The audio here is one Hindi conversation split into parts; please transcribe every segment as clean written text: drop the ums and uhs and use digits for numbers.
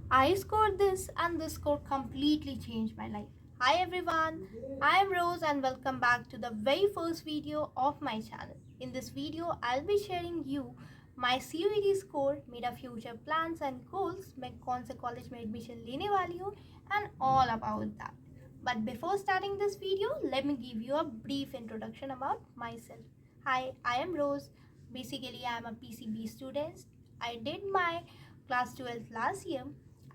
I scored this and this score completely changed my life. Hi everyone, I am Rose and welcome back to the very first video of my channel. In this video, I'll be sharing you my CUET score, मेरा future plans and goals, मैं कौन से college में admission लेने वाली हूँ and all about that. But before starting this video, let me give you a brief introduction about myself. Hi, I am Rose. Basically, I am a PCB student. I did my class 12th last year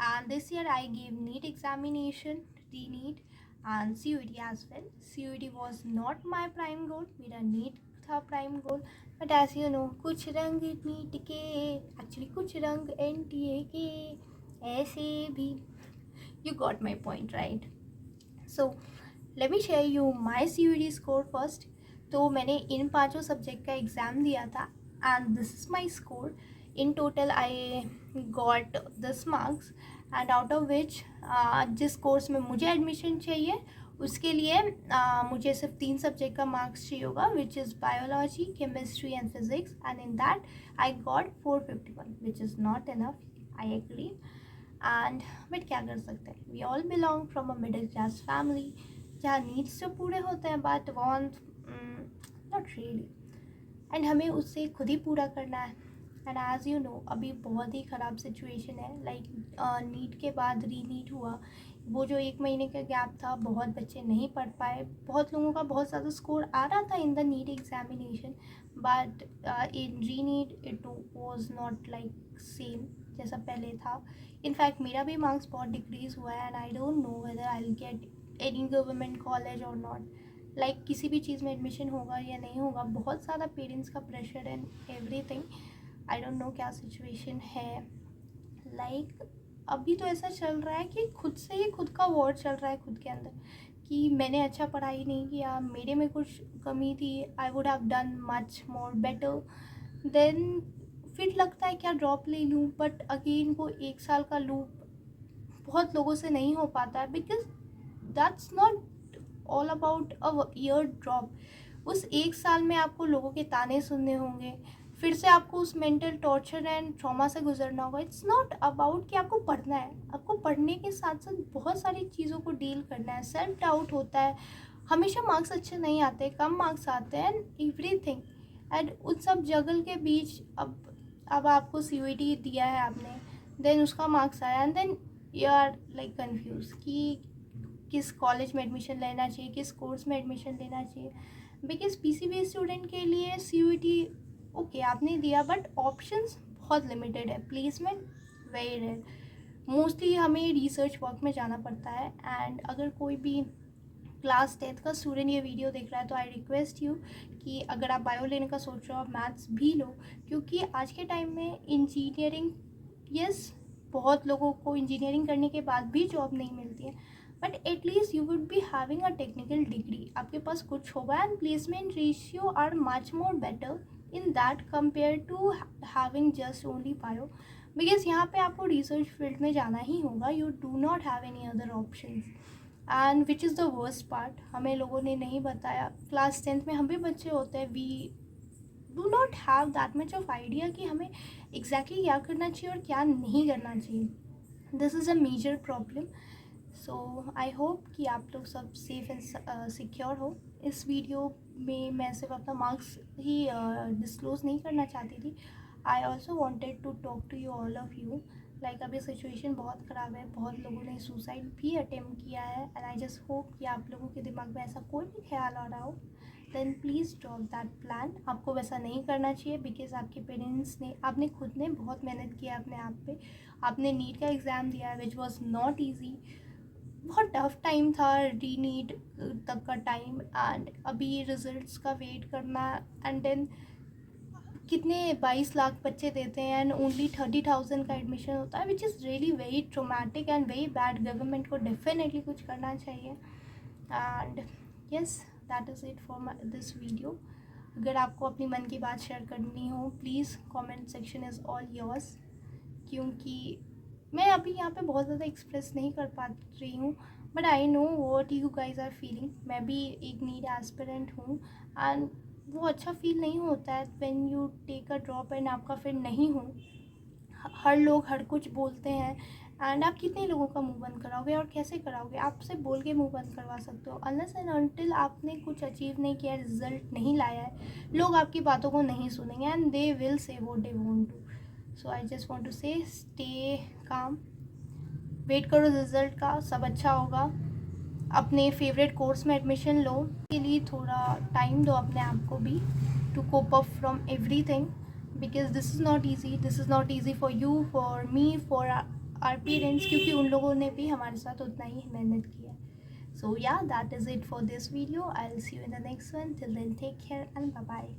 and this year I gave NEET examination, re-NEET and CUET as well. CUET was not my prime goal, मेरा NEET था prime goal, but as you know कुछ रंग NEET के actually कुछ रंग NTA के ऐसे भी, you got my point right? So let me share you my CUET score first. तो मैंने इन पांचों सब्जेक्ट का एग्ज़ाम दिया था and this is my score. In total I got this marks and out of which जिस कोर्स में मुझे एडमिशन चाहिए उसके लिए मुझे सिर्फ 3 सब्जेक्ट का मार्क्स चाहिए होगा which is biology, chemistry and physics and in that I got 451 which is not enough, I agree and but क्या कर सकते हैं, we all belong from a middle class family जहाँ नीड्स तो पूरे होते हैं but want not really, and हमें उससे खुद ही पूरा करना है. एंड एज़ यू नो अभी बहुत ही ख़राब सिचुएशन है, लाइक नीट के बाद री नीट हुआ, वो जो 1 महीने का गैप था बहुत बच्चे नहीं पढ़ पाए, बहुत लोगों का बहुत ज़्यादा स्कोर आ रहा था in the NEET examination but in re NEET it was not like same जैसा पहले था. इनफैक्ट मेरा भी मार्क्स बहुत डिक्रीज़ हुआ है and I don't know whether I will get any government college और नॉट. लाइक किसी भी चीज़ में एडमिशन होगा या नहीं होगा, बहुत ज़्यादा पेरेंट्स का pressure and everything. I don't know क्या सिचुएशन है. लाइक अभी तो ऐसा चल रहा है कि खुद से ही खुद का वॉर चल रहा है खुद के अंदर कि मैंने अच्छा पढ़ाई नहीं किया, मेरे में कुछ कमी थी, I would have done much more better. Then फिर लगता है क्या ड्रॉप ले लूँ, बट अगेन वो 1 साल का लूप बहुत लोगों से नहीं हो पाता है because that's not all about a year drop. उस 1 साल में आपको लोगों के ताने सुनने होंगे, फिर से आपको उस मेंटल टॉर्चर एंड ट्रॉमा से गुजरना होगा. इट्स नॉट अबाउट कि आपको पढ़ना है, आपको पढ़ने के साथ साथ बहुत सारी चीज़ों को डील करना है. सेल्फ डाउट होता है, हमेशा मार्क्स अच्छे नहीं आते, कम मार्क्स आते हैं एंड एवरीथिंग. एंड उन सब जगल के बीच अब आपको CUET दिया है आपने, देन उसका मार्क्स आया and then you are like confuse कि किस कॉलेज में एडमिशन लेना चाहिए, किस कोर्स में एडमिशन लेना चाहिए. बिकॉज PCB स्टूडेंट के लिए CUET ओके आपने दिया बट ऑप्शंस बहुत लिमिटेड है, प्लेसमेंट वेरी रेयर, मोस्टली हमें रिसर्च वर्क में जाना पड़ता है. एंड अगर कोई भी क्लास 10th का स्टूडेंट ये वीडियो देख रहा है तो आई रिक्वेस्ट यू कि अगर आप बायो लेने का सोच रहे हो आप मैथ्स भी लो, क्योंकि आज के टाइम में इंजीनियरिंग, यस बहुत लोगों को इंजीनियरिंग करने के बाद भी जॉब नहीं मिलती है but at least you would be having a technical degree, आपके पास कुछ होगा and placement ratio are much more better in that compare to having just only bio. Because यहाँ पे आपको रिसर्च फील्ड में जाना ही होगा, you do not have any other options. And which is the worst part, हमें लोगों ने नहीं बताया, क्लास 10th में हम भी बच्चे होते हैं, we do not have that much of idea कि हमें एग्जैक्टली क्या करना चाहिए और क्या नहीं करना चाहिए. This is a major problem. So I hope कि आप लोग सब सेफ एंड सिक्योर हो. इस वीडियो में मैं सिर्फ अपना मार्क्स ही डिस्क्लोज़ नहीं करना चाहती थी, I also wanted to talk to you all of you. Like अभी सिचुएशन बहुत ख़राब है, बहुत लोगों ने सुसाइड भी अटेम्प्ट किया है एंड आई जस्ट होप कि आप लोगों के दिमाग में ऐसा कोई भी ख्याल आ रहा हो then please drop that plan. आपको वैसा नहीं करना चाहिए बिकॉज आपके पेरेंट्स ने, आपने खुद ने बहुत मेहनत किया अपने आप पे, आपने नीट का एग्ज़ाम दिया विच वॉज नॉट ईजी, बहुत टफ टाइम था री नीट तक का टाइम एंड अभी रिजल्ट्स का वेट करना. एंड देन कितने 22 लाख बच्चे देते हैं एंड ओनली 30,000 का एडमिशन होता है which is really very traumatic and very bad. Government को डेफिनेटली कुछ करना चाहिए. And yes that is it for this video. अगर आपको अपनी मन की बात शेयर करनी हो please comment section is all yours, क्योंकि मैं अभी यहाँ पे बहुत ज़्यादा एक्सप्रेस नहीं कर पा रही हूँ but I know what you guys are feeling. मैं भी एक नीट एस्पिरेंट हूँ एंड वो अच्छा फील नहीं होता है when you take a drop and आपका फिर नहीं हो. हर लोग हर कुछ बोलते हैं एंड आप कितने लोगों का मुंह बंद कराओगे और कैसे कराओगे? आपसे बोल के मुंह बंद करवा सकते हो। अनलेस एंड अनटिल आपने कुछ अचीव नहीं किया, रिजल्ट नहीं लाया है, लोग आपकी बातों को नहीं सुनेंगे and they will say what they want to. So I just want to say stay calm, wait करो रिजल्ट का, सब अच्छा होगा। अपने फेवरेट कोर्स में एडमिशन लो, के लिए थोड़ा टाइम दो अपने आप को भी to cope up from everything, because this is not easy for you, for me, for our parents, क्योंकि उन लोगों ने भी हमारे साथ उतना ही मेहनत किया है। So yeah that is it for this video. I will see you in the next one. Till then take care and bye bye.